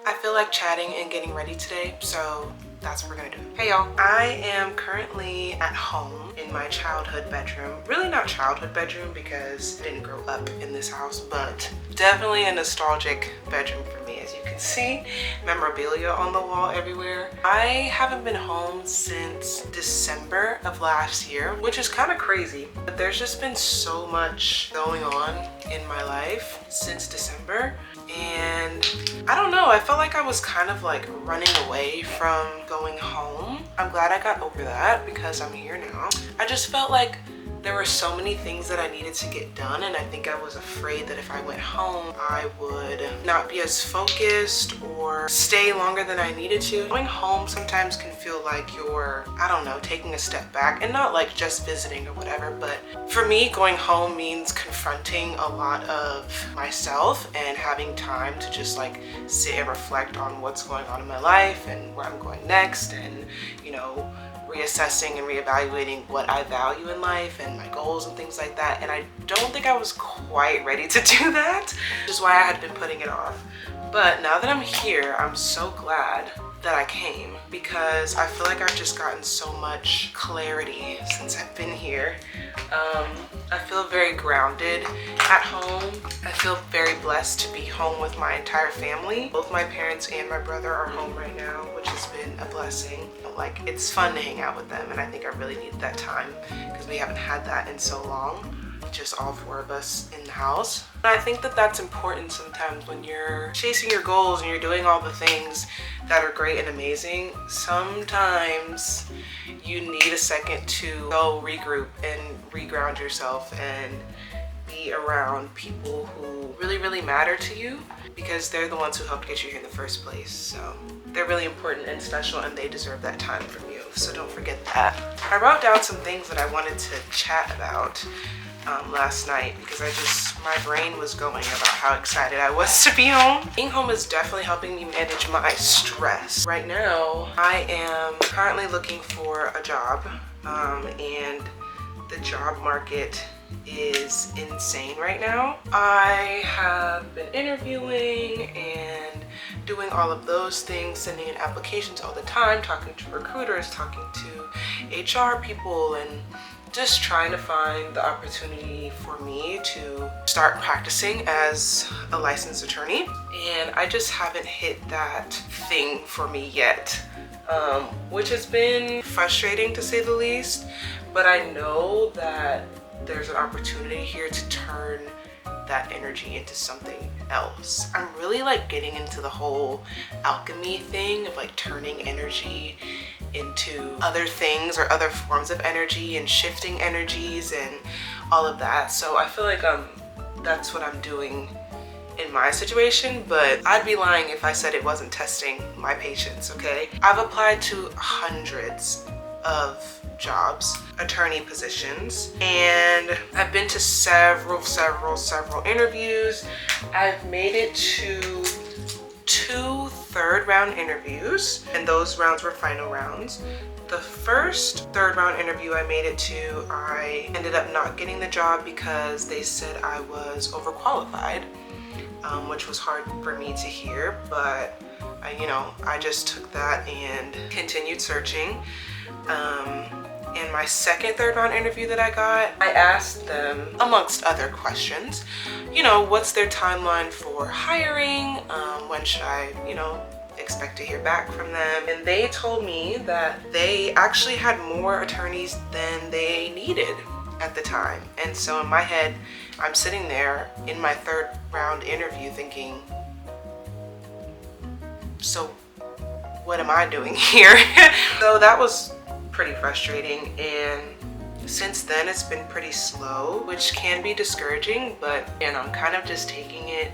I feel like chatting and getting ready today, so that's what we're gonna do. Hey y'all, I am currently at home in my childhood bedroom. Really not childhood bedroom because I didn't grow up in this house, but definitely a nostalgic bedroom for me. As you can see, memorabilia on the wall everywhere. I haven't been home since December of last year, which is kind of crazy, but there's just been so much going on in my life since December. And I don't know, I felt like I was kind of like running away from going home. I'm glad I got over that because I'm here now. I just felt like there were so many things that I needed to get done, and I think I was afraid that if I went home, I would not be as focused or stay longer than I needed to. Going home sometimes can feel like you're, I don't know, taking a step back, and not like just visiting or whatever, but for me, going home means confronting a lot of myself and having time to just like sit and reflect on what's going on in my life and where I'm going next, and you know, reassessing and reevaluating what I value in life and my goals and things like that. And I don't think I was quite ready to do that, which is why I had been putting it off. But now that I'm here, I'm so glad that I came because I feel like I've just gotten so much clarity since I've been here. I feel very grounded at home. I feel very blessed to be home with my entire family. Both my parents and my brother are home right now, which has been a blessing. Like, it's fun to hang out with them, and I think I really need that time because we haven't had that in so long. Just all four of us in the house. And I think that that's important sometimes when you're chasing your goals and you're doing all the things that are great and amazing. Sometimes you need a second to go regroup and reground yourself and be around people who really matter to you, because they're the ones who helped get you here in the first place. So they're really important and special, and they deserve that time from you. So don't forget that. I wrote down some things that I wanted to chat about last night because my brain was going about how excited I was to be home. Being home is definitely helping me manage my stress. Right now, I am currently looking for a job, and the job market is insane right now. I have been interviewing and doing all of those things, sending in applications all the time, talking to recruiters, talking to HR people, and just trying to find the opportunity for me to start practicing as a licensed attorney. And I just haven't hit that thing for me yet, which has been frustrating to say the least. But I know that there's an opportunity here to turn that energy into something else. I'm really like getting into the whole alchemy thing of like turning energy into other things or other forms of energy and shifting energies and all of that. So I feel like that's what I'm doing in my situation, but I'd be lying if I said it wasn't testing my patience, okay? I've applied to hundreds of jobs, attorney positions, and I've been to several interviews. I've made it to 2 third-round interviews, and those rounds were final rounds. The first third-round interview I made it to, I ended up not getting the job because they said I was overqualified, which was hard for me to hear, but I just took that and continued searching. In my second third-round interview that I got, I asked them, amongst other questions, what's their timeline for hiring? When should I, expect to hear back from them? And they told me that they actually had more attorneys than they needed at the time. And so in my head, I'm sitting there in my third-round interview thinking, so what am I doing here? So that was pretty frustrating, and since then it's been pretty slow, which can be discouraging, but I'm kind of just taking it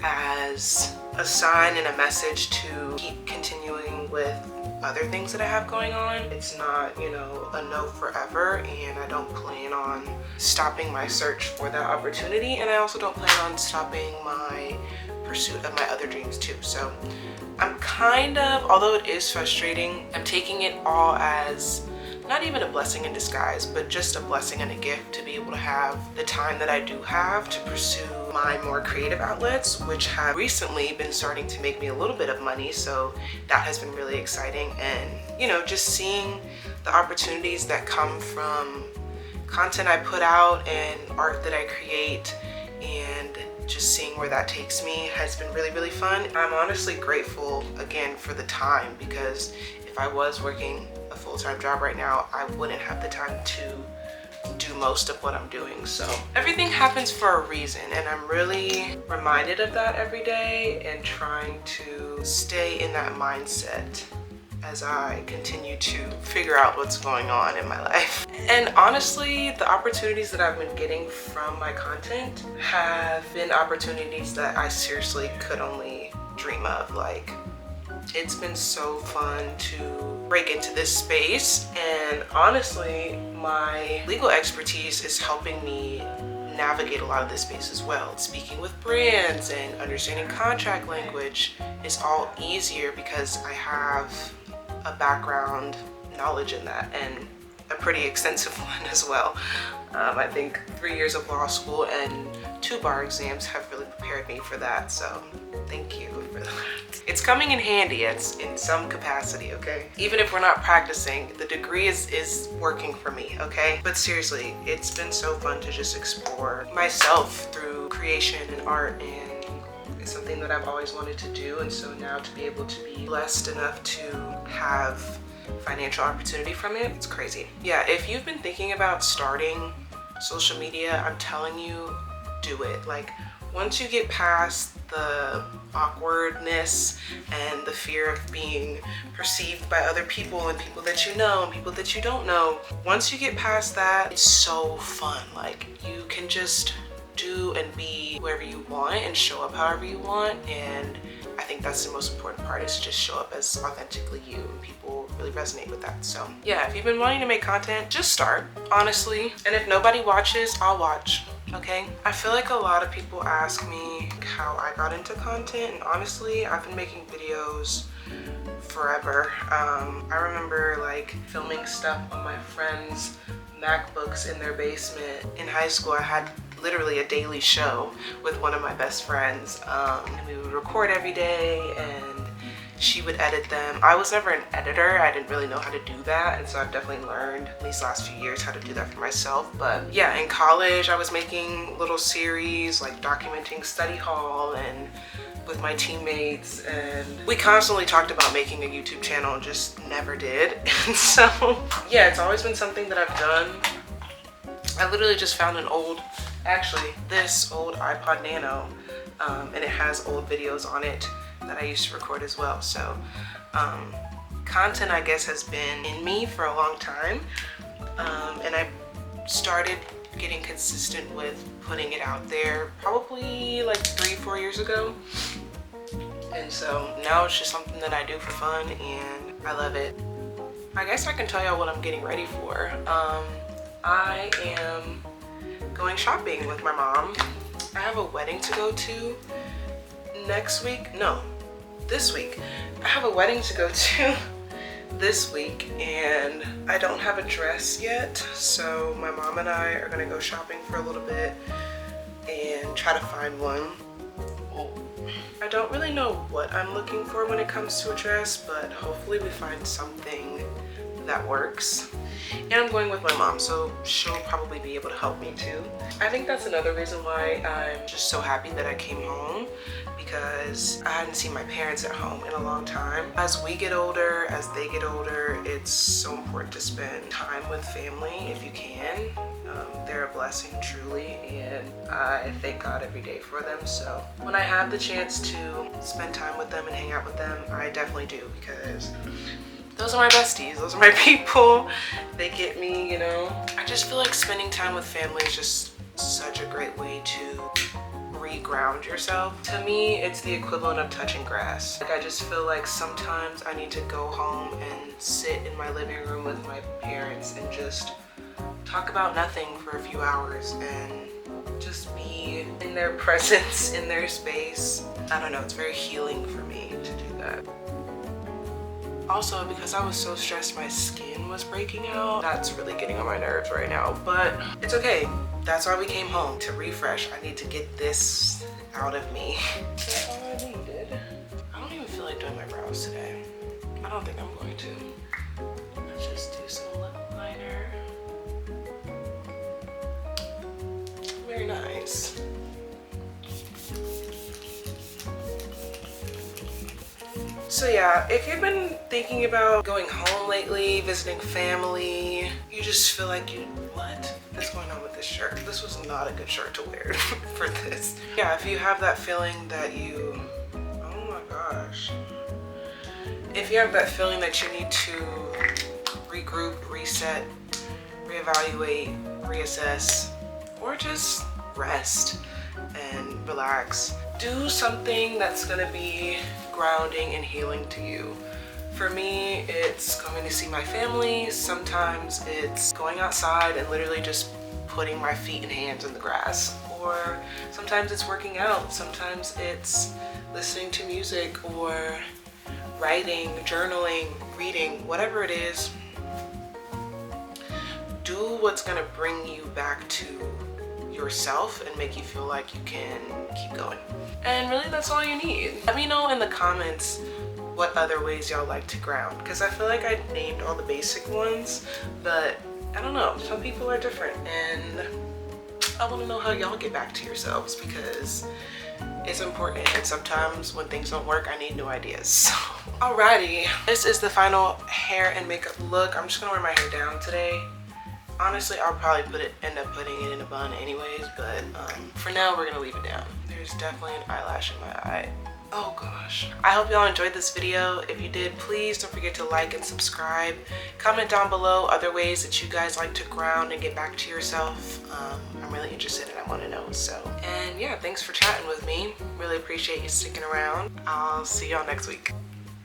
as a sign and a message to keep continuing with other things that I have going on. It's not, a no forever, and I don't plan on stopping my search for that opportunity, and I also don't plan on stopping my pursuit of my other dreams too. So I'm kind of, although it is frustrating, I'm taking it all as not even a blessing in disguise, but just a blessing and a gift to be able to have the time that I do have to pursue my more creative outlets, which have recently been starting to make me a little bit of money. So that has been really exciting. And, you know, just seeing the opportunities that come from content I put out and art that I create, and just seeing where that takes me has been really, really fun. I'm honestly grateful again for the time, because if I was working a full-time job right now, I wouldn't have the time to do most of what I'm doing. So everything happens for a reason, and I'm really reminded of that every day and trying to stay in that mindset as I continue to figure out what's going on in my life. And honestly, the opportunities that I've been getting from my content have been opportunities that I seriously could only dream of. Like, it's been so fun to break into this space, and honestly, my legal expertise is helping me navigate a lot of this space as well. Speaking with brands and understanding contract language is all easier because I have a background knowledge in that, and a pretty extensive one as well. I think 3 years of law school and 2 bar exams have really prepared me for that, so thank you for that. It's coming in handy in some capacity, okay? Even if we're not practicing, the degree is working for me, okay? But seriously, it's been so fun to just explore myself through creation and art, and it's something that I've always wanted to do. And so now to be able to be blessed enough to have financial opportunity from it, it's crazy. Yeah, if you've been thinking about starting social media, I'm telling you, do it. Like, once you get past the awkwardness and the fear of being perceived by other people and people that you know and people that you don't know, once you get past that, it's so fun. Like, you can just do and be whoever you want and show up however you want. And I think that's the most important part, is to just show up as authentically you, and people really resonate with that. So yeah, if you've been wanting to make content, just start, honestly. And if nobody watches, I'll watch, okay? I feel like a lot of people ask me how I got into content, and honestly, I've been making videos forever. I remember like filming stuff on my friends' MacBooks in their basement. In high school, I had literally a daily show with one of my best friends, and we would record every day and she would edit them. I was never an editor. I didn't really know how to do that, and so I've definitely learned these last few years how to do that for myself. But yeah, in college I was making little series like documenting study hall and with my teammates, and we constantly talked about making a YouTube channel and just never did. And so yeah, it's always been something that I've done. I literally just found this old iPod Nano, and it has old videos on it that I used to record as well. So content, I guess, has been in me for a long time, and I started getting consistent with putting it out there probably like 3-4 years ago. And so now it's just something that I do for fun, and I love it. I guess I can tell y'all what I'm getting ready for. I am going shopping with my mom. I have a wedding to go to this week. I have a wedding to go to this week, and I don't have a dress yet, so my mom and I are gonna go shopping for a little bit and try to find one. I don't really know what I'm looking for when it comes to a dress, but hopefully we find something that works. And I'm going with my mom, so she'll probably be able to help me too. I think that's another reason why I'm just so happy that I came home, because I hadn't seen my parents at home in a long time. As we get older, as they get older, it's so important to spend time with family if you can. They're a blessing, truly, and I thank God every day for them. So when I have the chance to spend time with them and hang out with them, I definitely do, because those are my besties, those are my people. They get me, you know. I just feel like spending time with family is just such a great way to re-ground yourself. To me, it's the equivalent of touching grass. Like, I just feel like sometimes I need to go home and sit in my living room with my parents and just talk about nothing for a few hours and just be in their presence, in their space. I don't know, it's very healing for me to do that. Also, because I was so stressed my skin was breaking out, that's really getting on my nerves right now, but it's okay. that's why we came home, to refresh. I need to get this out of me. That's all I needed. I don't even feel like doing my brows today. I don't think I'm going to. Let's just do some lip liner. Very nice. So yeah, if you've been thinking about going home lately, visiting family, you just feel like what is going on with this shirt? This was not a good shirt to wear for this. Yeah, if you have that feeling that oh my gosh. If you have that feeling that you need to regroup, reset, reevaluate, reassess, or just rest and relax, do something that's gonna be grounding and healing to you. For me, it's going to see my family. Sometimes it's going outside and literally just putting my feet and hands in the grass. Or sometimes it's working out. Sometimes it's listening to music or writing, journaling, reading, whatever it is. Do what's gonna bring you back to yourself and make you feel like you can keep going. And really, that's all you need. Let me know in the comments what other ways y'all like to ground, because I feel like I named all the basic ones, but I don't know, some people are different, and I want to know how y'all get back to yourselves, because it's important, and sometimes when things don't work, I need new ideas. So, alrighty, this is the final hair and makeup look. I'm just gonna wear my hair down today. Honestly, I'll probably end up putting it in a bun anyways, but for now, we're gonna leave it down. There's definitely an eyelash in my eye. Oh gosh. I hope y'all enjoyed this video. If you did, please don't forget to like and subscribe. Comment down below other ways that you guys like to ground and get back to yourself. I'm really interested and I want to know. So, and yeah, thanks for chatting with me. Really appreciate you sticking around. I'll see y'all next week.